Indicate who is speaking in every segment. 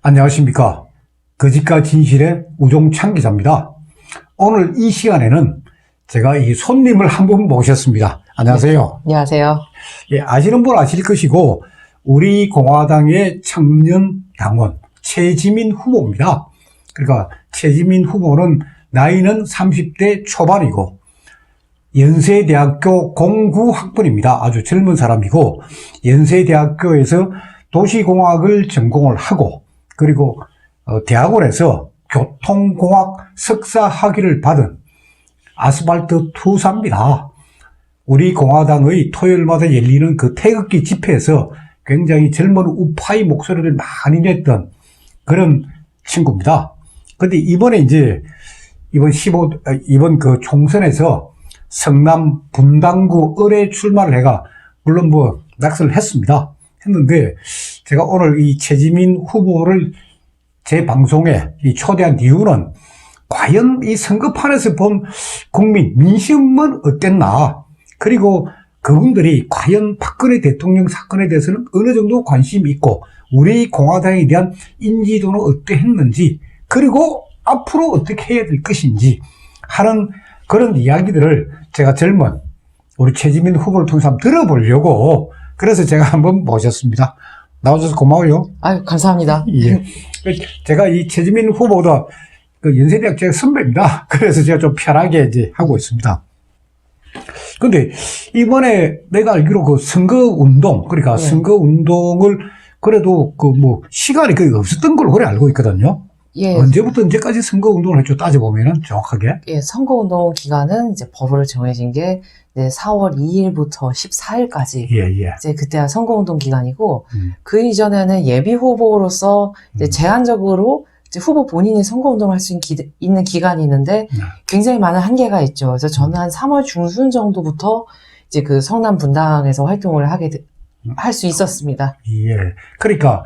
Speaker 1: 안녕하십니까. 거짓과 진실의 우종찬 기자입니다. 오늘 이 시간에는 제가 이 손님을 한 분 모셨습니다. 안녕하세요.
Speaker 2: 네, 안녕하세요.
Speaker 1: 예, 아시는 분 아실 것이고 우리 공화당의 청년 당원 최지민 후보입니다. 그러니까 최지민 후보는 나이는 30대 초반이고 연세대학교 공구학번입니다. 아주 젊은 사람이고 연세대학교에서 도시공학을 전공을 하고 그리고 대학원에서 교통공학 석사 학위를 받은 아스팔트 투사입니다. 우리 공화당의 토요일마다 열리는 그 태극기 집회에서 굉장히 젊은 우파의 목소리를 많이 냈던 그런 친구입니다. 근데 이번에 이번 그 총선에서 성남 분당구 을에 출마를 해가 물론 낙선을 했는데 제가 오늘 이 최지민 후보를 제 방송에 초대한 이유는 과연 이 선거판에서 본 국민 민심은 어땠나, 그리고 그분들이 과연 박근혜 대통령 사건에 대해서는 어느 정도 관심이 있고 우리 공화당에 대한 인지도는 어떠했는지, 그리고 앞으로 어떻게 해야 될 것인지 하는 그런 이야기들을 제가 젊은 우리 최지민 후보를 통해서 한번 들어보려고, 그래서 제가 한번 모셨습니다. 나와줘서 고마워요.
Speaker 2: 아유, 감사합니다.
Speaker 1: 예. 제가 이 최지민 후보보다 그 연세대학 제가 선배입니다. 그래서 제가 좀 편하게 이제 하고 있습니다. 근데 이번에 내가 알기로 그 선거운동, 그러니까
Speaker 2: 네.
Speaker 1: 선거운동을 그래도 시간이 거의 없었던 걸로 그래 알고 있거든요.
Speaker 2: 예.
Speaker 1: 언제부터 언제까지 선거운동을 했죠? 따져보면은 정확하게.
Speaker 2: 예, 선거운동 기간은 이제 법으로 정해진 게 이제 4월 2일부터 14일까지.
Speaker 1: 예.
Speaker 2: 이제 그때가 선거운동 기간이고, 그 이전에는 예비 후보로서 이제 제한적으로 이제 후보 본인이 선거운동을 할 수 있는 기간이 있는데 굉장히 많은 한계가 있죠. 그래서 저는 한 3월 중순 정도부터 이제 그 성남 분당에서 활동을 할 수 있었습니다.
Speaker 1: 예. 그러니까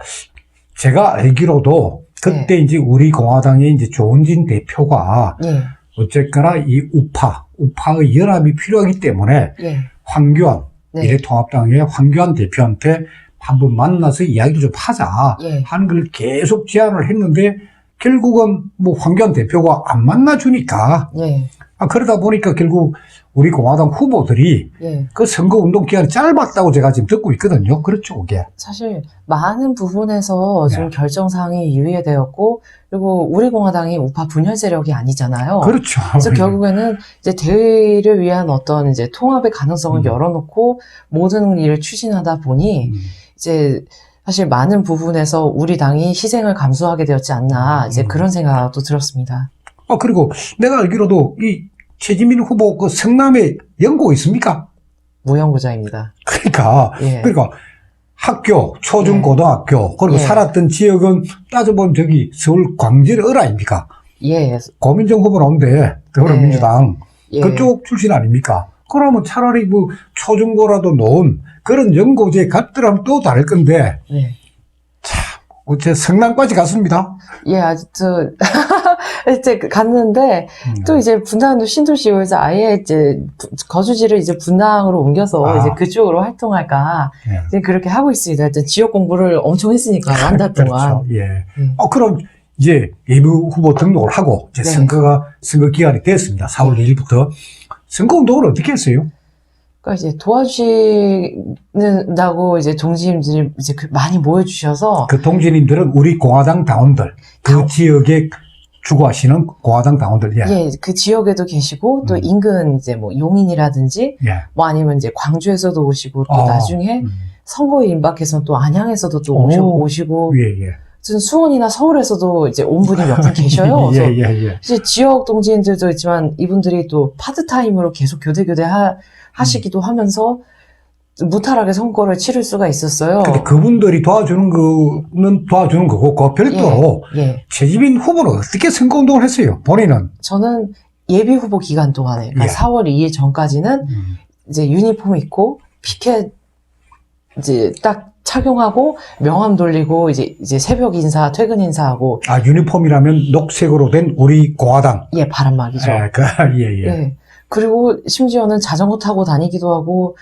Speaker 1: 제가 알기로도 그때
Speaker 2: 예.
Speaker 1: 이제 우리 공화당의 이제 조은진 대표가
Speaker 2: 예.
Speaker 1: 어쨌거나 이 우파의 연합이 필요하기 때문에
Speaker 2: 예.
Speaker 1: 황교안,
Speaker 2: 네.
Speaker 1: 미래통합당의 황교안 대표한테 한번 만나서 이야기도 좀 하자
Speaker 2: 예.
Speaker 1: 하는 걸 계속 제안을 했는데 결국은 황교안 대표가 안 만나주니까
Speaker 2: 예.
Speaker 1: 그러다 보니까 결국 우리 공화당 후보들이
Speaker 2: 예.
Speaker 1: 그 선거운동 기간이 짧았다고 제가 지금 듣고 있거든요. 그렇죠, 그게.
Speaker 2: 사실 많은 부분에서
Speaker 1: 네.
Speaker 2: 좀 결정사항이 유예되었고, 그리고 우리 공화당이 우파 분열 세력이 아니잖아요.
Speaker 1: 그렇죠.
Speaker 2: 그래서 결국에는 이제 대의를 위한 어떤 이제 통합의 가능성을 열어놓고 모든 일을 추진하다 보니 이제 사실 많은 부분에서 우리 당이 희생을 감수하게 되었지 않나, 이제 그런 생각도 들었습니다.
Speaker 1: 그리고 내가 알기로도 이 최지민 후보 그 성남에 연고 있습니까?
Speaker 2: 무연고자입니다.
Speaker 1: 그러니까 학교, 초중 고등학교, 그리고
Speaker 2: 예.
Speaker 1: 살았던 지역은 따져보면 저기 서울 광진의 을 아닙니까?
Speaker 2: 예.
Speaker 1: 고민정 후보 나온대, 더불어민주당.
Speaker 2: 예.
Speaker 1: 그쪽 출신 아닙니까? 그러면 차라리 초중고라도 놓은 그런 연고지에 갔더라면 또 다를 건데,
Speaker 2: 네.
Speaker 1: 제 성남까지 갔습니다.
Speaker 2: 예, 이제 갔는데, 또 이제 분당도 신도시여서 아예 이제 거주지를 이제 분당으로 옮겨서 이제 그쪽으로 활동할까,
Speaker 1: 예.
Speaker 2: 이제 그렇게 하고 있습니다. 일단 지역 공부를 엄청 했으니까, 한 달 동안.
Speaker 1: 그렇죠. 예. 그럼 이제 예비 후보 등록을 하고, 이제
Speaker 2: 네.
Speaker 1: 선거 기간이 됐습니다. 4월 1일부터. 선거 운동을 어떻게 했어요?
Speaker 2: 그러니까 이제 도와주신다고 이제 동지님들이 이제 많이 모여주셔서.
Speaker 1: 그 동지님들은 우리 공화당 당원들, 그 지역에 주거하시는 공화당 당원들. 예.
Speaker 2: 예, 그 지역에도 계시고, 또 인근 이제 용인이라든지,
Speaker 1: 예.
Speaker 2: 아니면 이제 광주에서도 오시고, 또 나중에 선거에 임박해서 또 안양에서도 또 오시고,
Speaker 1: 예.
Speaker 2: 수원이나 서울에서도 이제 온 분이 몇 분 계셔요. 그래서
Speaker 1: 예.
Speaker 2: 이제 지역 동지인들도 있지만 이분들이 또 파트타임으로 계속 교대 하시기도 하면서 무탈하게 선거를 치를 수가 있었어요.
Speaker 1: 근데 그분들이 도와주는 거는 도와주는 거고, 그 별도로
Speaker 2: 예.
Speaker 1: 최지민 후보는 어떻게 선거 운동을 했어요? 본인은?
Speaker 2: 저는 예비 후보 기간 동안에, 그러니까
Speaker 1: 예.
Speaker 2: 4월 2일 전까지는 이제 유니폼 입고 피켓 이제 딱 착용하고 명함 돌리고 이제 새벽 인사, 퇴근 인사하고.
Speaker 1: 유니폼이라면 녹색으로 된 우리 공화당.
Speaker 2: 예, 바람막이죠.
Speaker 1: 예.
Speaker 2: 예. 그리고 심지어는 자전거 타고 다니기도 하고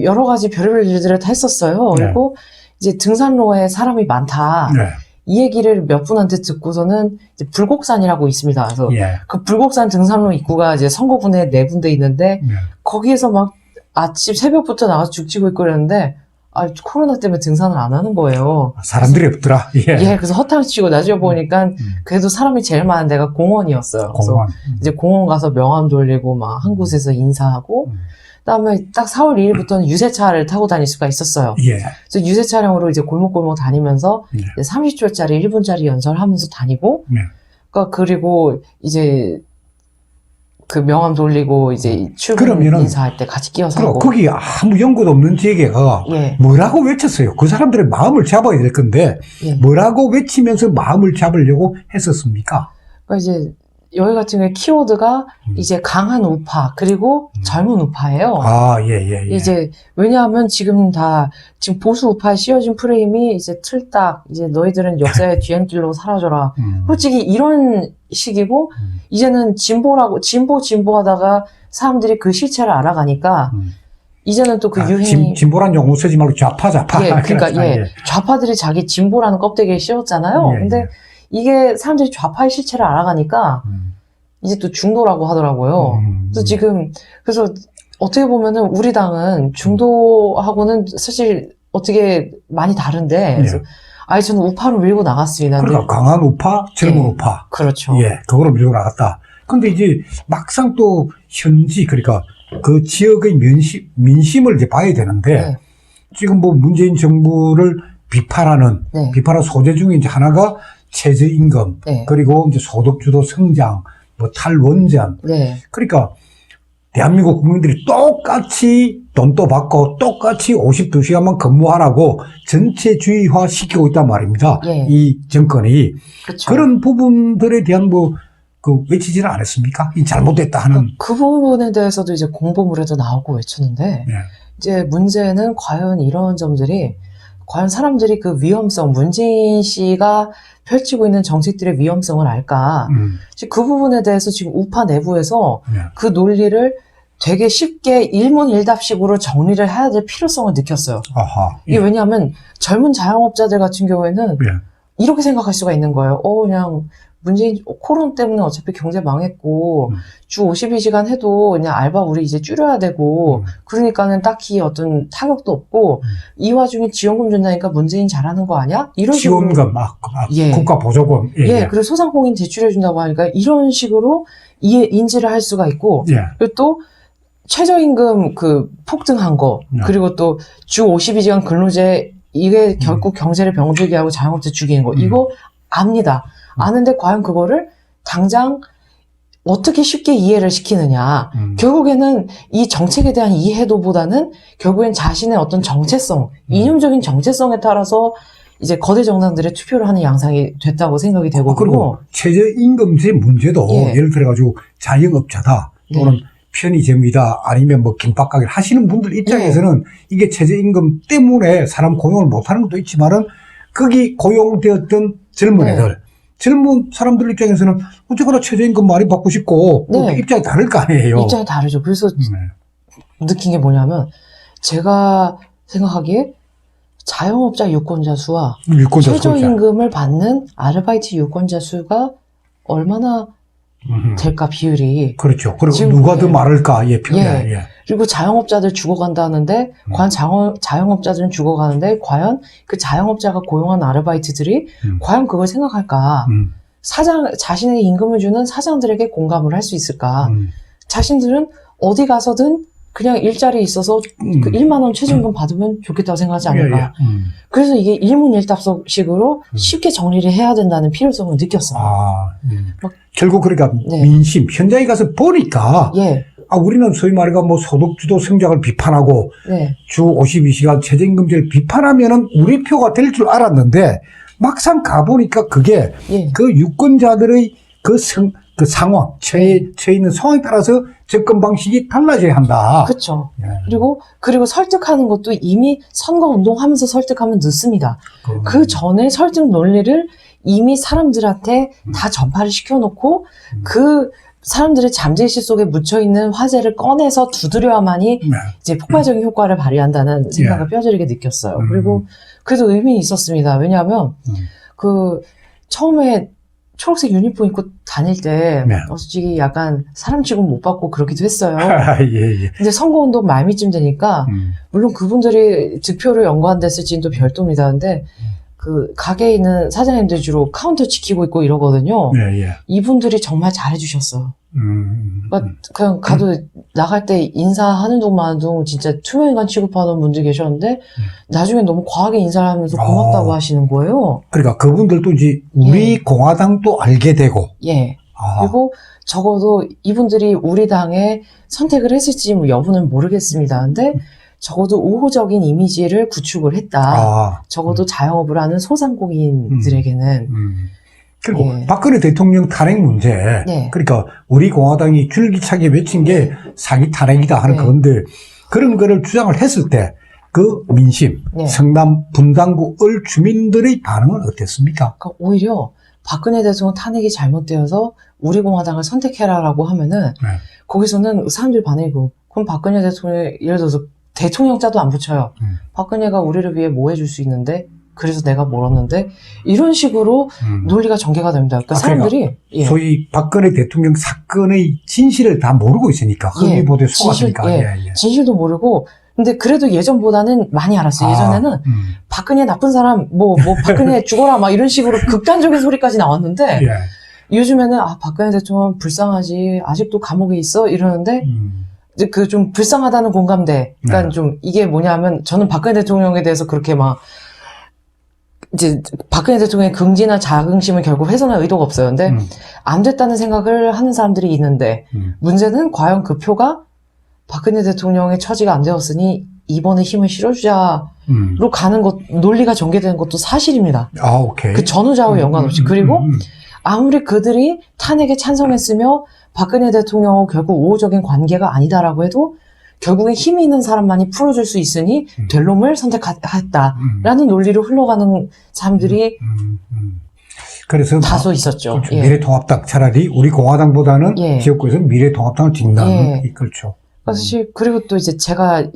Speaker 2: 여러 가지 별의별 일들을 다 했었어요.
Speaker 1: 네.
Speaker 2: 그리고 이제 등산로에 사람이 많다.
Speaker 1: 네.
Speaker 2: 이 얘기를 몇 분한테 듣고서는 이제 불곡산이라고 있습니다. 그래서
Speaker 1: 예.
Speaker 2: 그 불곡산 등산로 입구가 이제 선거군에 네 군데 있는데
Speaker 1: 예.
Speaker 2: 거기에서 막 아침 새벽부터 나가서 죽치고 있고 그랬는데 코로나 때문에 등산을 안 하는 거예요.
Speaker 1: 사람들이 없더라. 예.
Speaker 2: 예, 그래서 허탕 치고 나중에 보니까 그래도 사람이 제일 많은 데가 공원이었어요. 그래서
Speaker 1: 공원.
Speaker 2: 이제 공원 가서 명함 돌리고 막 한 곳에서 인사하고 그다음에 딱 4월 2일부터는 유세차를 타고 다닐 수가 있었어요.
Speaker 1: 예.
Speaker 2: 그래서 유세 차량으로 이제 골목골목 다니면서
Speaker 1: 예.
Speaker 2: 이제 30초짜리, 1분짜리 연설하면서 다니고,
Speaker 1: 예.
Speaker 2: 그리고 이제 그 명함 돌리고 이제 출근
Speaker 1: 그러면은
Speaker 2: 인사할 때 같이 끼어서
Speaker 1: 그럼
Speaker 2: 하고.
Speaker 1: 거기 아무 연고도 없는 지역에가
Speaker 2: 예,
Speaker 1: 뭐라고 외쳤어요? 그 사람들의 마음을 잡아야 될 건데
Speaker 2: 예.
Speaker 1: 뭐라고 외치면서 마음을 잡으려고 했었습니까?
Speaker 2: 그러니까 이제 여기 같은 경우에 키워드가 이제 강한 우파 그리고 젊은 우파예요.
Speaker 1: 아, 예.
Speaker 2: 이제 왜냐하면 지금 보수 우파에 씌워진 프레임이 이제 틀딱 이제 너희들은 역사의 뒤안길로 사라져라. 솔직히 이런 식이고 이제는 진보하다가 사람들이 그 실체를 알아가니까 이제는 또 그 유행이
Speaker 1: 진보란 용어 쓰지 말고 좌파.
Speaker 2: 예, 그러니까
Speaker 1: 그렇죠.
Speaker 2: 예, 좌파들이 자기 진보라는 껍데기에 씌웠잖아요.
Speaker 1: 예,
Speaker 2: 근데
Speaker 1: 예.
Speaker 2: 이게 사람들이 좌파의 실체를 알아가니까 이제 또 중도라고 하더라고요. 그래서 어떻게 보면은 우리 당은 중도하고는 사실 어떻게 많이 다른데 그래서 저는 우파로 밀고 나갔습니다.
Speaker 1: 그러니까 강한 우파, 젊은
Speaker 2: 예.
Speaker 1: 우파.
Speaker 2: 그렇죠.
Speaker 1: 예, 그거로 밀고 나갔다. 근데 이제 막상 또 현지, 그러니까 그 지역의 민심을 이제 봐야 되는데
Speaker 2: 네.
Speaker 1: 지금 뭐 문재인 정부를 비판하는 소재 중에 이제 하나가 최저임금,
Speaker 2: 네.
Speaker 1: 그리고 이제 소득주도 성장, 뭐 탈원전.
Speaker 2: 네.
Speaker 1: 그러니까 대한민국 국민들이 똑같이 돈도 받고 똑같이 52시간만 근무하라고 전체주의화 시키고 있단 말입니다.
Speaker 2: 예.
Speaker 1: 이 정권이.
Speaker 2: 그렇죠.
Speaker 1: 그런 부분들에 대한 외치지는 않았습니까? 이 잘못됐다 하는.
Speaker 2: 그 부분에 대해서도 이제 공보물에도 나오고 외쳤는데
Speaker 1: 예.
Speaker 2: 이제 문제는 과연 이런 점들이 과연 사람들이 그 위험성, 문재인 씨가 펼치고 있는 정책들의 위험성을 알까? 그 부분에 대해서 지금 우파 내부에서 그 논리를 되게 쉽게 일문일답식으로 정리를 해야 될 필요성을 느꼈어요.
Speaker 1: 아하. 예.
Speaker 2: 이게 왜냐하면 젊은 자영업자들 같은 경우에는
Speaker 1: 예.
Speaker 2: 이렇게 생각할 수가 있는 거예요. 그냥 문재인 코로나 때문에 어차피 경제 망했고 주 52시간 해도 그냥 알바 우리 이제 줄여야 되고 그러니까는 딱히 어떤 타격도 없고 이 와중에 지원금 준다니까 문재인 잘하는 거 아니야? 이런 식으로
Speaker 1: 지원금,
Speaker 2: 예.
Speaker 1: 국가 보조금.
Speaker 2: 예, 그리고 소상공인 대출해 준다고 하니까 이런 식으로 인지를 할 수가 있고
Speaker 1: 예.
Speaker 2: 그리고 또 최저임금 그 폭등한 거 그리고 또 주 52시간 근로제 이게 결국 경제를 병들게 하고 자영업자 죽이는 거 이거 압니다. 아는데 과연 그거를 당장 어떻게 쉽게 이해를 시키느냐. 결국에는 이 정책에 대한 이해도보다는 결국엔 자신의 어떤 정체성, 이념적인 정체성에 따라서 이제 거대 정당들의 투표를 하는 양상이 됐다고 생각이 되고.
Speaker 1: 그리고 최저임금제 문제도
Speaker 2: 예.
Speaker 1: 예를 들어가지고 자영업자다 또는 편의점이다 아니면 뭐 김밥가게 하시는 분들 입장에서는 이게 최저임금 때문에 사람 고용을 못하는 것도 있지만은 거기 고용되었던 젊은 애들 젊은 사람들 입장에서는 어쨌거나 최저임금 많이 받고 싶고 또 입장이 다를 거 아니에요.
Speaker 2: 입장이 다르죠. 그래서 느낀 게 뭐냐면 제가 생각하기에 자영업자 유권자 수와 최저임금을 받는 아르바이트 유권자 수가 얼마나 될까 비율이.
Speaker 1: 그렇죠. 그리고 누가 더 많을까. 예.
Speaker 2: 그리고 자영업자들 죽어간다는데 과연 자영업자들은 죽어가는데 과연 그 자영업자가 고용한 아르바이트들이 과연 그걸 생각할까? 자신에게 임금을 주는 사장들에게 공감을 할 수 있을까? 자신들은 어디 가서든 그냥 일자리에 있어서 그 1만 원 최저임금 받으면 좋겠다고 생각하지 않을까? 그래서 이게 일문일답식으로 쉽게 정리를 해야 된다는 필요성을 느꼈어요.
Speaker 1: 결국 그러니까 민심 현장에 가서 보니까 우리는 소위 말해가 뭐 소득주도 성장을 비판하고 주 52시간 최저임금제를 비판하면은 우리 표가 될 줄 알았는데 막상 가보니까 그게 그 유권자들의 그 상황, 처해 있는 상황에 따라서 접근 방식이 달라져야 한다.
Speaker 2: 그렇죠. 그리고 설득하는 것도 이미 선거운동하면서 설득하면 늦습니다. 그 전에 설득 논리를 이미 사람들한테 다 전파를 시켜놓고 그 사람들의 잠재의식 속에 묻혀있는 화제를 꺼내서 두드려야만이 이제 폭발적인 효과를 발휘한다는 생각을 뼈저리게 느꼈어요. 그리고 그래도 의미 있었습니다. 왜냐하면 처음에 초록색 유니폼 입고 다닐 때,
Speaker 1: 네.
Speaker 2: 솔직히 약간 사람 취급 못 받고 그러기도 했어요.
Speaker 1: 예, 예.
Speaker 2: 근데 선거운동 말미쯤 되니까, 물론 그분들이 득표로 연관됐을지는 또 별도입니다. 근데, 가게에 있는 사장님들 주로 카운터 지키고 있고 이러거든요.
Speaker 1: 예, 예.
Speaker 2: 이분들이 정말 잘해주셨어요. 그러니까 그냥 가도 나갈 때 인사하는 동안 진짜 투명인간 취급하는 분들 계셨는데 나중에 너무 과하게 인사를 하면서 고맙다고 하시는 거예요.
Speaker 1: 그러니까 그분들도 이제 우리
Speaker 2: 예.
Speaker 1: 공화당도 알게 되고.
Speaker 2: 예.
Speaker 1: 아.
Speaker 2: 그리고 적어도 이분들이 우리 당에 선택을 했을지 뭐 여부는 모르겠습니다. 근데 적어도 우호적인 이미지를 구축을 했다.
Speaker 1: 아.
Speaker 2: 적어도 자영업을 하는 소상공인들에게는.
Speaker 1: 그리고
Speaker 2: 예.
Speaker 1: 박근혜 대통령 탄핵 문제.
Speaker 2: 예.
Speaker 1: 그러니까 우리 공화당이 줄기차게 외친 게 사기 탄핵이다 하는
Speaker 2: 네.
Speaker 1: 건데 그런 거를 주장을 했을 때 그 민심,
Speaker 2: 네.
Speaker 1: 성남 분당구 을 주민들의 반응은 어땠습니까?
Speaker 2: 그러니까 오히려 박근혜 대통령 탄핵이 잘못되어서 우리 공화당을 선택해라라고 하면은
Speaker 1: 네.
Speaker 2: 거기서는 사람들이 반응이고 그럼 박근혜 대통령 예를 들어서 대통령자도 안 붙여요. 박근혜가 우리를 위해 뭐 해줄 수 있는데 그래서 내가 멀었는데 이런 식으로 논리가 전개가 됩니다. 그러니까 사람들이 예.
Speaker 1: 소위 박근혜 대통령 사건의 진실을 다 모르고 있으니까 허위보도에 속았으니까.
Speaker 2: 예. 진실도 모르고 근데 그래도 예전보다는 많이 알았어요. 예전에는 박근혜 나쁜 사람 뭐 박근혜 죽어라 막 이런 식으로 극단적인 소리까지 나왔는데
Speaker 1: 예.
Speaker 2: 요즘에는 박근혜 대통령 불쌍하지 아직도 감옥에 있어 이러는데 이제 그 좀 불쌍하다는 공감대. 그러니까
Speaker 1: 네.
Speaker 2: 좀 이게 뭐냐면 저는 박근혜 대통령에 대해서 그렇게 막 이제 박근혜 대통령의 긍지나 자긍심을 결국 훼손할 의도가 없어요. 근데 안 됐다는 생각을 하는 사람들이 있는데 문제는 과연 그 표가 박근혜 대통령의 처지가 안 되었으니 이번에 힘을 실어주자로 가는 것 논리가 전개되는 것도 사실입니다.
Speaker 1: 아, 오케이.
Speaker 2: 그 전후좌우 연관없이. 그리고 아무리 그들이 탄핵에 찬성했으며 박근혜 대통령하고 결국 우호적인 관계가 아니다라고 해도 결국에 힘이 있는 사람만이 풀어줄 수 있으니 될 놈을 선택했다라는 논리로 흘러가는 사람들이
Speaker 1: 그래서
Speaker 2: 다소 있었죠.
Speaker 1: 그렇죠.
Speaker 2: 예.
Speaker 1: 미래통합당 차라리 우리 공화당보다는
Speaker 2: 예.
Speaker 1: 지역구에서 미래통합당을 찍는다는
Speaker 2: 예.
Speaker 1: 그렇죠.
Speaker 2: 사실 그리고 또 이제 제가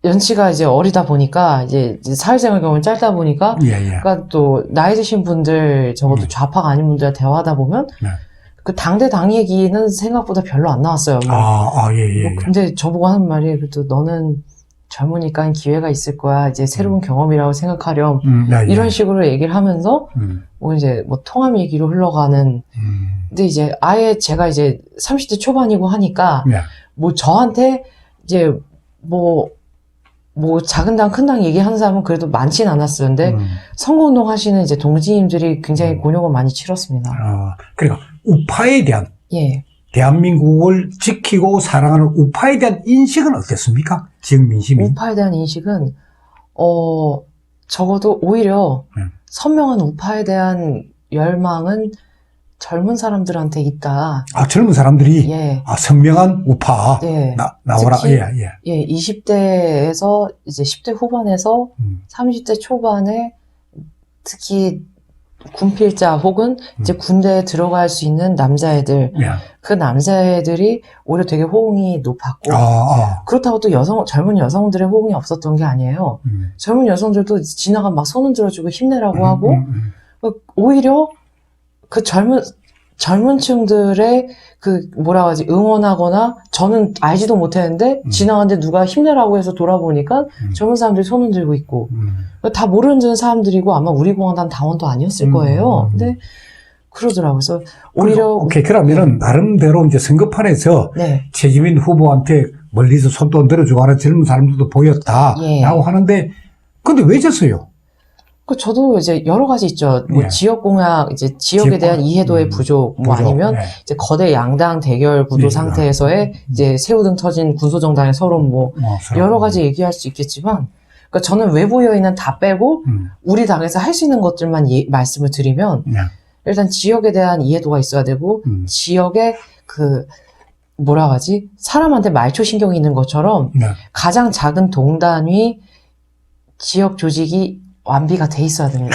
Speaker 2: 연치가 이제 어리다 보니까 이제 사회생활 경험이 짧다 보니까
Speaker 1: 예, 예.
Speaker 2: 그러니까 또 나이 드신 분들 적어도 좌파가 아닌 분들 대화하다 보면
Speaker 1: 네.
Speaker 2: 그 당대 당 얘기는 생각보다 별로 안 나왔어요.
Speaker 1: 예, 예.
Speaker 2: 뭐 근데 저보고 하는 말이 그래도 너는 젊으니까 기회가 있을 거야. 이제 새로운 경험이라고 생각하렴.
Speaker 1: 예, 예.
Speaker 2: 이런 식으로 얘기를 하면서 뭐 이제 뭐 통합 얘기로 흘러가는. 근데 이제 아예 제가 이제 30대 초반이고 하니까
Speaker 1: 예.
Speaker 2: 뭐 저한테 이제 뭐 작은 당, 큰 당 얘기하는 사람은 그래도 많진 않았어요. 근데 선거운동 하시는 이제 동지님들이 굉장히 곤욕을 많이 치렀습니다.
Speaker 1: 그러니까 우파에 대한
Speaker 2: 예.
Speaker 1: 대한민국을 지키고 사랑하는 우파에 대한 인식은 어땠습니까? 지역 민심이.
Speaker 2: 우파에 대한 인식은 적어도 오히려 선명한 우파에 대한 열망은 젊은 사람들한테 있다.
Speaker 1: 젊은 사람들이
Speaker 2: 예.
Speaker 1: 선명한 우파
Speaker 2: 예.
Speaker 1: 나오라.
Speaker 2: 특히,
Speaker 1: 예.
Speaker 2: 예, 20대에서 이제 10대 후반에서 30대 초반에 특히 군필자 혹은 이제 군대에 들어갈 수 있는 남자애들,
Speaker 1: 예.
Speaker 2: 그 남자애들이 오히려 되게 호응이 높았고, 그렇다고 또 젊은 여성들의 호응이 없었던 게 아니에요. 젊은 여성들도 지나가 막 손 흔들어주고 힘내라고 하고, 오히려 그 젊은 층들의 응원하거나 저는 알지도 못했는데 지나가는데 누가 힘내라고 해서 돌아보니까 젊은 사람들이 손 흔들고 있고 다 모르는 사람들이고 아마 우리 공화당 당원도 아니었을 거예요. 근데 그러더라고요. 그래서 오히려
Speaker 1: 오케이. 그러면은 나름대로 이제 선거판에서
Speaker 2: 네.
Speaker 1: 최지민 후보한테 멀리서 손도 흔들어주고 하는 젊은 사람들도 보였다라고
Speaker 2: 예.
Speaker 1: 하는데 근데 왜 졌어요?
Speaker 2: 저도 이제 여러 가지 있죠. 뭐
Speaker 1: 예.
Speaker 2: 지역 공약, 이제 지역에 대한 이해도의 부족, 뭐 아니면
Speaker 1: 예.
Speaker 2: 이제 거대 양당 대결 구도
Speaker 1: 예.
Speaker 2: 상태에서의 이제 새우등 터진 군소정당의 서론 뭐 여러 가지 얘기할 수 있겠지만, 그러니까 저는 외부 요인은 다 빼고 우리 당에서 할 수 있는 것들만 말씀을 드리면 일단 지역에 대한 이해도가 있어야 되고 지역에 사람한테 말초 신경이 있는 것처럼 가장 작은 동단위 지역 조직이 완비가 돼 있어야 됩니다.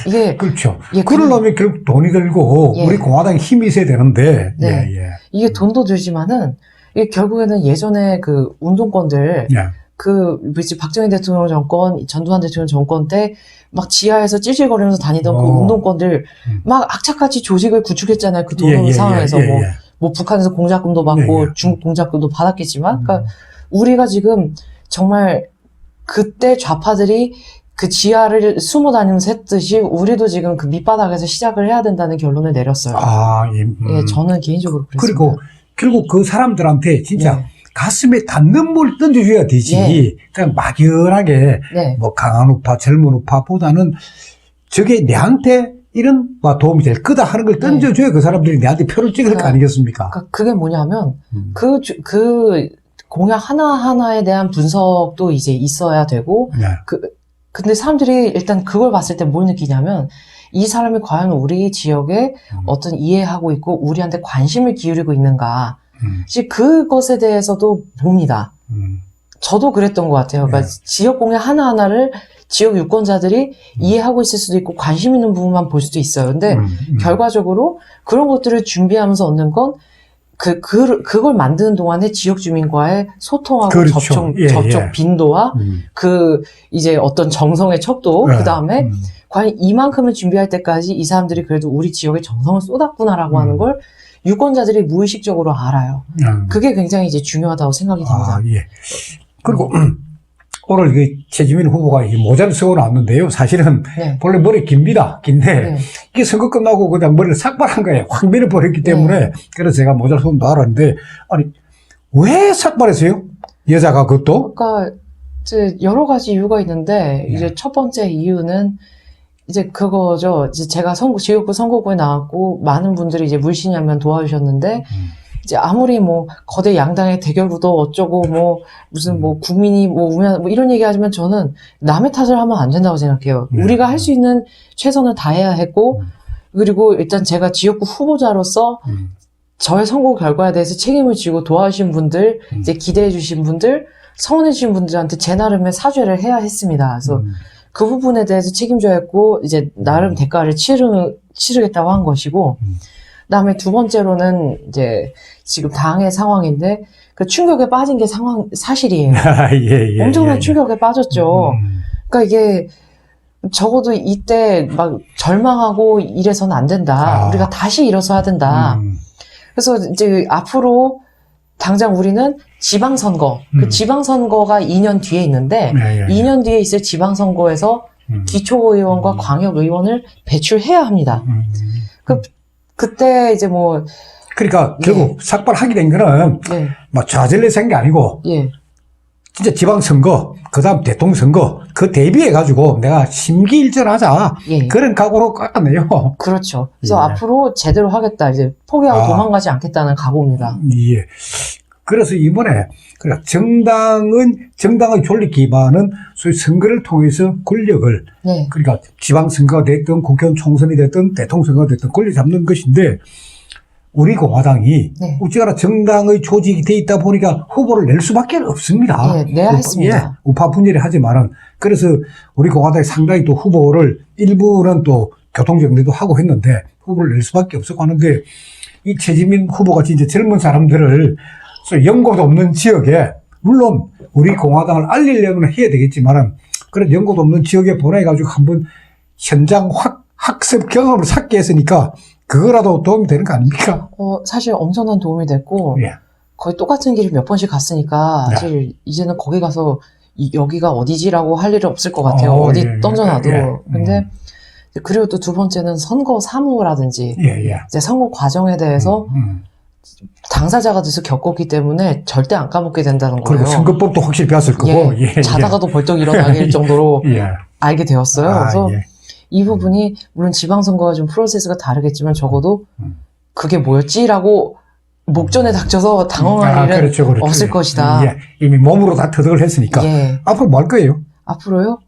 Speaker 2: 이게
Speaker 1: 그렇죠.
Speaker 2: 예,
Speaker 1: 그러려면 결국 돈이 들고
Speaker 2: 예.
Speaker 1: 우리 공화당이 힘이 있어야 되는데
Speaker 2: 네.
Speaker 1: 예.
Speaker 2: 이게 돈도 들지만은 이게 결국에는 예전에 그 운동권들
Speaker 1: 예.
Speaker 2: 뭐지, 박정희 대통령 정권, 전두환 대통령 정권 때 막 지하에서 찔찔거리면서 다니던 그
Speaker 1: 어.
Speaker 2: 운동권들 막 악착같이 조직을 구축했잖아요. 그 돈
Speaker 1: 예,
Speaker 2: 없는
Speaker 1: 예,
Speaker 2: 상황에서
Speaker 1: 예, 예,
Speaker 2: 뭐,
Speaker 1: 예.
Speaker 2: 뭐 북한에서 공작금도 받고
Speaker 1: 예, 예.
Speaker 2: 중국 공작금도 받았겠지만, 그러니까 우리가 지금 정말 그때 좌파들이 그 지하를 숨어 다니면서 했듯이 우리도 지금 그 밑바닥에서 시작을 해야 된다는 결론을 내렸어요.
Speaker 1: 예.
Speaker 2: 예, 저는 개인적으로 그랬습니다.
Speaker 1: 그리고 결국 그 사람들한테 진짜
Speaker 2: 네.
Speaker 1: 가슴에 닿는 물 던져줘야 되지.
Speaker 2: 예.
Speaker 1: 그냥 막연하게
Speaker 2: 네.
Speaker 1: 뭐 강한 우파, 젊은 우파보다는 저게 내한테 이런 도움이 될 거다 하는 걸 던져줘야 그 사람들이 내한테 표를 찍을 거 아니겠습니까?
Speaker 2: 그러니까 그게 뭐냐면
Speaker 1: 음.
Speaker 2: 그 공약 하나하나에 대한 분석도 이제 있어야 되고
Speaker 1: 네.
Speaker 2: 근데 사람들이 일단 그걸 봤을 때 뭘 느끼냐면 이 사람이 과연 우리 지역에 어떤 이해하고 있고 우리한테 관심을 기울이고 있는가. 사실 그것에 대해서도 봅니다. 저도 그랬던 것 같아요. 그러니까 지역 공약 하나하나를 지역 유권자들이 이해하고 있을 수도 있고 관심 있는 부분만 볼 수도 있어요. 근데 결과적으로 그런 것들을 준비하면서 얻는 건 그걸 만드는 동안에 지역 주민과의 소통하고
Speaker 1: 그렇죠.
Speaker 2: 접촉 빈도와 이제 어떤 정성의 척도, 그 다음에 과연 이만큼을 준비할 때까지 이 사람들이 그래도 우리 지역에 정성을 쏟았구나라고 하는 걸 유권자들이 무의식적으로 알아요. 그게 굉장히 이제 중요하다고 생각이 됩니다.
Speaker 1: 예. 그리고 오늘 그 최지민 후보가 이 모자를 쓰고 나왔는데요. 사실은
Speaker 2: 네.
Speaker 1: 본래 머리 깁니다. 긴데
Speaker 2: 네.
Speaker 1: 이게 선거 끝나고 그냥 머리를 삭발한 거예요. 확 밀어버렸기 때문에 그래서 제가 모자를 쓰고 나왔는데 아니 왜 삭발했어요? 여자가 그것도?
Speaker 2: 그러니까 이제 여러 가지 이유가 있는데 이제 첫 번째 이유는 이제 그거죠. 이제 제가 지역구 선거구에 나왔고 많은 분들이 이제 물씬하면 도와주셨는데 이제 아무리 뭐 거대 양당의 대결구도 어쩌고 뭐 무슨 뭐 국민이 뭐 우면 뭐 이런 얘기 하지만 저는 남의 탓을 하면 안 된다고 생각해요. 우리가 할 수 있는 최선을 다해야 했고 그리고 일단 제가 지역구 후보자로서 저의 선거 결과에 대해서 책임을 지고 도와주신 분들, 이제 기대해 주신 분들, 성원해 주신 분들한테 제 나름의 사죄를 해야 했습니다. 그래서 그 부분에 대해서 책임져야 했고 이제 나름 대가를 치르겠다고 한 것이고 그다음에 두 번째로는 이제 지금 당의 상황인데 그 충격에 빠진 게 사실이에요.
Speaker 1: 예,
Speaker 2: 엄청난 충격에 빠졌죠. 그러니까 이게 적어도 이때 막 절망하고 이래서는 안 된다. 우리가 다시 일어서야 된다. 그래서 이제 앞으로 당장 우리는 지방선거, 그 지방선거가 2년 뒤에 있는데 2년 뒤에 있을 지방선거에서 기초의원과 광역의원을 배출해야 합니다. 그때 이제 뭐
Speaker 1: 그러니까 결국 삭발하게 된 거는 막 좌절내서 한 게 아니고 진짜 지방선거, 그 다음 대통령선거 그 대비해가지고 내가 심기일전하자 그런 각오로 깎아내요.
Speaker 2: 그렇죠. 그래서 앞으로 제대로 하겠다. 이제 포기하고 도망가지 않겠다는 각오입니다.
Speaker 1: 예. 그래서 이번에 그러니까 정당의 존립 기반은 소위 선거를 통해서 권력을 그러니까 지방선거가 됐든 국회의원 총선이 됐든 대통령 선거가 됐든 권력 잡는 것인데 우리 공화당이 어찌가나 정당의 조직이 돼 있다 보니까 후보를 낼 수밖에 없습니다.
Speaker 2: 내야 했습니다.
Speaker 1: 우파 분열이 하지만은 그래서 우리 공화당이 상당히 또 후보를 일부는 또 교통정리도 하고 했는데 후보를 낼 수밖에 없었고 하는데 이 최지민 후보가 진짜 젊은 사람들을 연고도 없는 지역에 물론 우리 공화당을 알리려면 해야 되겠지만은 그런 연고도 없는 지역에 보내가지고 한번 현장 학습 경험을 쌓게 했으니까 그거라도 도움이 되는 거 아닙니까?
Speaker 2: 사실 엄청난 도움이 됐고 거의 똑같은 길을 몇 번씩 갔으니까 사실 이제는 거기 가서 여기가 어디지라고 할 일은 없을 것 같아요. 어디 던져놔도. 근데 그리고 또 두 번째는 선거 사무라든지 이제 선거 과정에 대해서 당사자가 돼서 겪었기 때문에 절대 안 까먹게 된다는 거예요.
Speaker 1: 그리고 선거법도 확실히 배웠을 거고
Speaker 2: 자다가도 벌떡 일어나게 정도로 알게 되었어요. 그래서 이 부분이 물론 지방선거와 좀 프로세스가 다르겠지만 적어도 그게 뭐였지라고 목전에 닥쳐서 당황할 일은
Speaker 1: 그렇죠.
Speaker 2: 없을 것이다.
Speaker 1: 이미 몸으로 다 터득을 했으니까 앞으로 뭐 할 거예요?
Speaker 2: 앞으로요?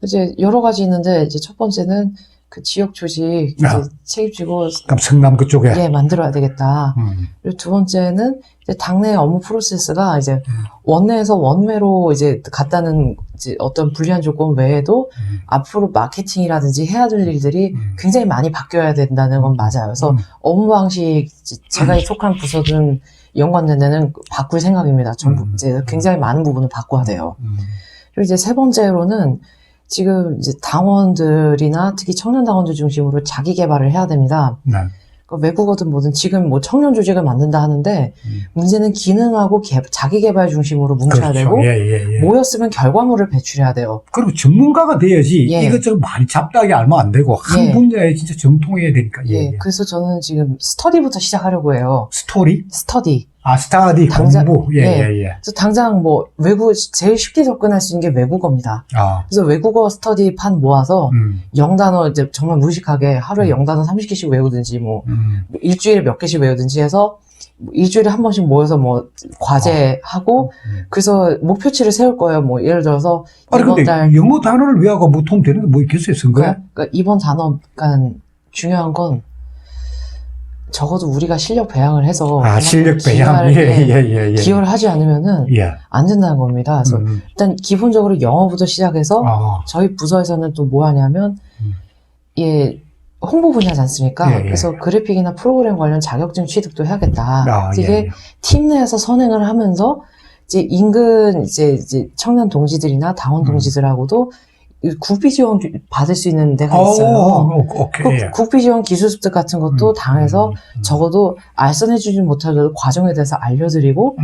Speaker 2: 이제 여러 가지 있는데 이제 첫 번째는 그 지역 조직 이제 책임지고
Speaker 1: 그럼 성남 그쪽에
Speaker 2: 만들어야 되겠다. 그리고 두 번째는 이제 당내 업무 프로세스가 이제 원내에서 원외로 이제 갔다는 이제 어떤 불리한 조건 외에도 앞으로 마케팅이라든지 해야 될 일들이 굉장히 많이 바뀌어야 된다는 건 맞아요. 그래서 업무 방식 제가 속한 부서든 연관된 데는 바꿀 생각입니다. 전부 이제 굉장히 많은 부분을 바꿔야 돼요. 그리고 이제 세 번째로는 지금 이제 당원들이나 특히 청년 당원들 중심으로 자기 개발을 해야 됩니다.
Speaker 1: 네.
Speaker 2: 외국어든 뭐든 지금 뭐 청년 조직을 만든다 하는데 문제는 기능하고 자기 개발 중심으로 뭉쳐야
Speaker 1: 그렇죠.
Speaker 2: 되고
Speaker 1: 예.
Speaker 2: 모였으면 결과물을 배출해야 돼요.
Speaker 1: 그리고 전문가가 돼야지
Speaker 2: 예.
Speaker 1: 이것저것 많이 잡다하게 알면 안 되고 한
Speaker 2: 예.
Speaker 1: 분야에 진짜 정통해야 되니까. 예.
Speaker 2: 그래서 저는 지금 스터디부터 시작하려고 해요.
Speaker 1: 스토리?
Speaker 2: 스터디.
Speaker 1: 스타디,
Speaker 2: 당장-
Speaker 1: 공부. 예.
Speaker 2: 그래서 당장 뭐 외국 제일 쉽게 접근할 수 있는 게 외국어입니다. 그래서 외국어 스터디 판 모아서 영단어 이제 정말 무식하게 하루에 영단어 30개씩 외우든지 뭐 일주일에 몇 개씩 외우든지 해서 뭐 일주일에 한 번씩 모여서 뭐 과제하고 그래서 목표치를 세울 거예요. 뭐 예를 들어서
Speaker 1: 아니,
Speaker 2: 이번
Speaker 1: 근데
Speaker 2: 달
Speaker 1: 영어 단어를 외워가 뭐 도움 되는 게 뭐 있겠어요, 쓴 거야?
Speaker 2: 그러니까 이번 단어 그러니까 중요한 건 적어도 우리가 실력 배양을 해서
Speaker 1: 실력 배양. 예.
Speaker 2: 기여를 하지 않으면은
Speaker 1: 예.
Speaker 2: 안 된다는 겁니다. 그래서 일단 기본적으로 영어부터 시작해서 저희 부서에서는 또 뭐 하냐면 홍보 분야지 않습니까?
Speaker 1: 예.
Speaker 2: 그래서 그래픽이나 프로그램 관련 자격증 취득도 해야겠다. 이게
Speaker 1: 예.
Speaker 2: 팀 내에서 선행을 하면서 이제 인근 이제 청년 동지들이나 당원 동지들하고도 국비 지원 받을 수 있는 데가 있어요.
Speaker 1: 오케이. 예.
Speaker 2: 국비 지원 기술 습득 같은 것도 당에서 적어도 알선해주지 못하더라도 과정에 대해서 알려드리고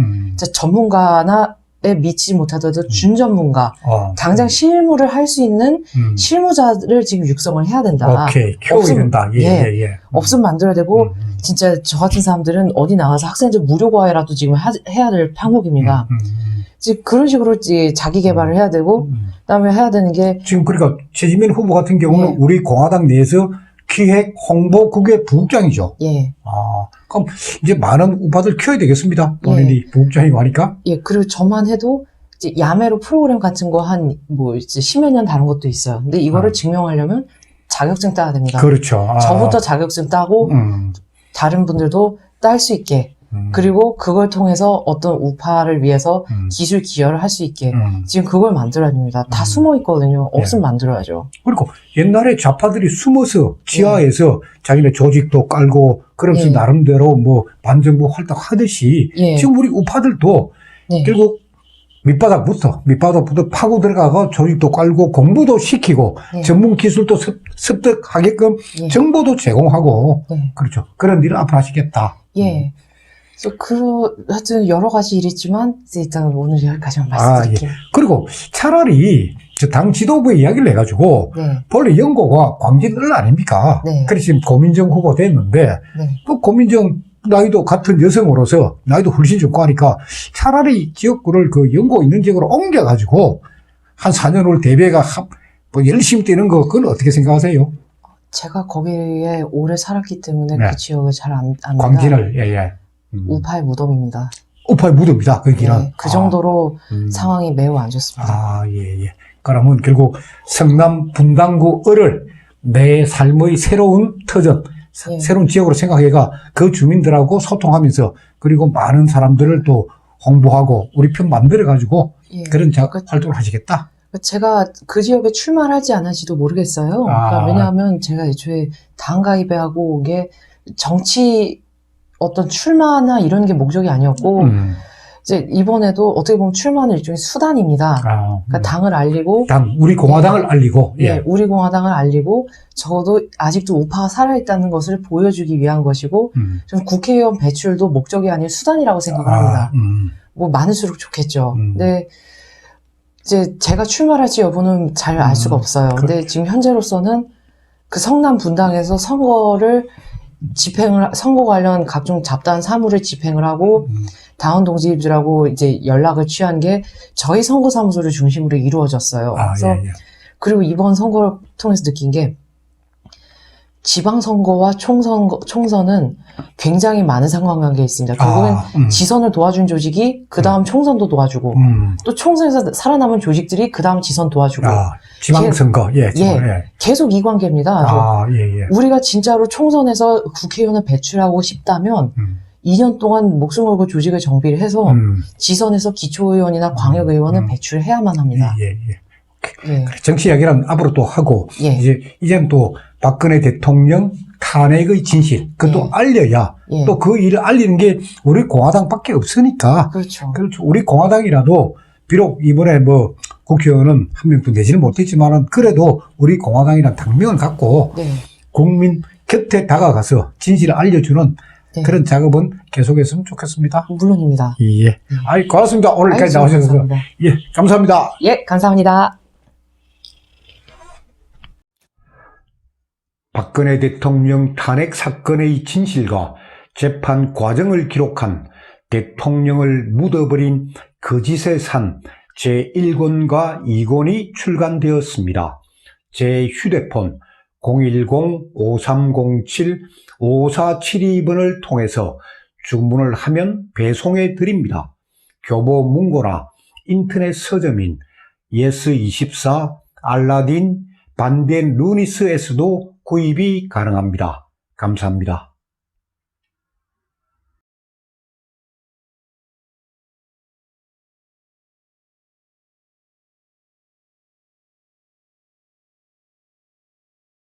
Speaker 2: 전문가나에 미치지 못하더라도 준전문가 당장 실무를 할 수 있는 실무자를 지금 육성을 해야 된다.
Speaker 1: 오케이. 키워야 된다. 예.
Speaker 2: 없으면 만들어야 되고 진짜 저 같은 사람들은 어디 나가서 학생들 무료 과외라도 지금 해야 될 항목입니다. 이제 그런 식으로 이제 자기 개발을 해야 되고 그다음에 해야 되는 게
Speaker 1: 지금 그러니까 최지민 후보 같은 경우는
Speaker 2: 예.
Speaker 1: 우리 공화당 내에서 기획 홍보국의 부국장이죠.
Speaker 2: 예.
Speaker 1: 그럼 이제 많은 우파들 키워야 되겠습니다. 본인이 부국장이고 하니까.
Speaker 2: 예. 그리고 저만 해도 이제 야매로 프로그램 같은 거 한 뭐 이제 10여 년 다른 것도 있어요. 근데 이거를 증명하려면 자격증 따야 됩니다.
Speaker 1: 그렇죠.
Speaker 2: 저부터 자격증 따고 다른 분들도 딸 수 있게 그리고 그걸 통해서 어떤 우파를 위해서 기술 기여를 할 수 있게 지금 그걸 만들어야 됩니다. 다 숨어 있거든요. 없으면 만들어야죠.
Speaker 1: 그리고 옛날에 좌파들이 숨어서 지하에서 자기네 조직도 깔고 그러면서 나름대로 뭐 반정부 활동하듯이 지금 우리 우파들도 결국 밑바닥부터 파고 들어가고 조직도 깔고 공부도 시키고 전문 기술도 습득하게끔 정보도 제공하고 그렇죠. 그런 일을 앞으로 하시겠다.
Speaker 2: 그래서 하여튼 여러 가지 일이 있지만 이제 일단 오늘 여기까지만 말씀드릴게요.
Speaker 1: 그리고 차라리 당 지도부의 이야기를 해가지고 본래 연고가 광진을 아닙니까? 그래서 지금 고민정 후보 됐는데 또 고민정 나이도 같은 여성으로서 나이도 훨씬 적고 하니까 차라리 지역구를 그 연고 있는 지역으로 옮겨가지고 한 4년 후 대배가 뭐 열심히 뛰는 거 그건 어떻게 생각하세요?
Speaker 2: 제가 거기에 오래 살았기 때문에 그 지역을 잘 압니다.
Speaker 1: 광진을
Speaker 2: 우파의 무덤입니다.
Speaker 1: 우파의 무덤이다. 거기는.
Speaker 2: 그 정도로 상황이 매우 안 좋습니다.
Speaker 1: 그러면 결국 성남 분당구 을을 내 삶의 새로운 터전, 새로운 지역으로 생각해가 그 주민들하고 소통하면서 그리고 많은 사람들을 또 홍보하고 우리 편 만들어가지고 그런 활동을 하시겠다.
Speaker 2: 제가 그 지역에 출마하지 않을지도 모르겠어요. 그러니까 왜냐하면 제가 애초에 당 가입에 하고 온 게 정치 어떤 출마나 이런 게 목적이 아니었고 이제 이번에도 어떻게 보면 출마는 일종의 수단입니다. 그러니까 당을 알리고
Speaker 1: 우리 공화당을 알리고
Speaker 2: 우리 공화당을 알리고 적어도 아직도 우파가 살아있다는 것을 보여주기 위한 것이고 좀 국회의원 배출도 목적이 아닌 수단이라고 생각을 합니다. 뭐 많을수록 좋겠죠. 근데 이제 제가 출마할지 여부는 잘 알 수가 없어요. 근데 지금 현재로서는 그 성남 분당에서 선거 관련 각종 잡다한 사무를 집행을 하고 당원 동지들하고 이제 연락을 취한 게 저희 선거사무소를 중심으로 이루어졌어요. 그래서 그리고 이번 선거를 통해서 느낀 게 지방선거와 총선은 굉장히 많은 상관관계가 있습니다. 결국엔 지선을 도와준 조직이 그 다음 총선도 도와주고 또 총선에서 살아남은 조직들이 그 다음 지선 도와주고
Speaker 1: 지방선거
Speaker 2: 계속 이 관계입니다. 우리가 진짜로 총선에서 국회의원을 배출하고 싶다면 2년 동안 목숨 걸고 조직을 정비를 해서 지선에서 기초의원이나 광역의원을 배출해야만 합니다.
Speaker 1: 정치 이야기는 앞으로 또 하고 이제는 또 박근혜 대통령 탄핵의 진실, 그것도
Speaker 2: 예.
Speaker 1: 알려야
Speaker 2: 예.
Speaker 1: 또 그 일을 알리는 게 우리 공화당밖에 없으니까.
Speaker 2: 그렇죠.
Speaker 1: 그렇죠. 우리 공화당이라도 비록 이번에 뭐 국회의원은 한 명도 내지는 못했지만은 그래도 우리 공화당이란 당명을 갖고
Speaker 2: 네.
Speaker 1: 국민 곁에 다가가서 진실을 알려주는
Speaker 2: 네.
Speaker 1: 그런 작업은 계속했으면 좋겠습니다.
Speaker 2: 물론입니다.
Speaker 1: 예. 아이, 고맙습니다. 오늘까지
Speaker 2: 아유,
Speaker 1: 나오셔서.
Speaker 2: 감사합니다.
Speaker 1: 예, 감사합니다.
Speaker 2: 예, 감사합니다.
Speaker 1: 박근혜 대통령 탄핵 사건의 진실과 재판 과정을 기록한 대통령을 묻어버린 거짓의 산 제1권과 2권이 출간되었습니다. 제 휴대폰 010-5307-5472번을 통해서 주문을 하면 배송해 드립니다. 교보 문고나 인터넷 서점인 예스24, 알라딘, 반덴 루니스에서도 구입이 가능합니다. 감사합니다.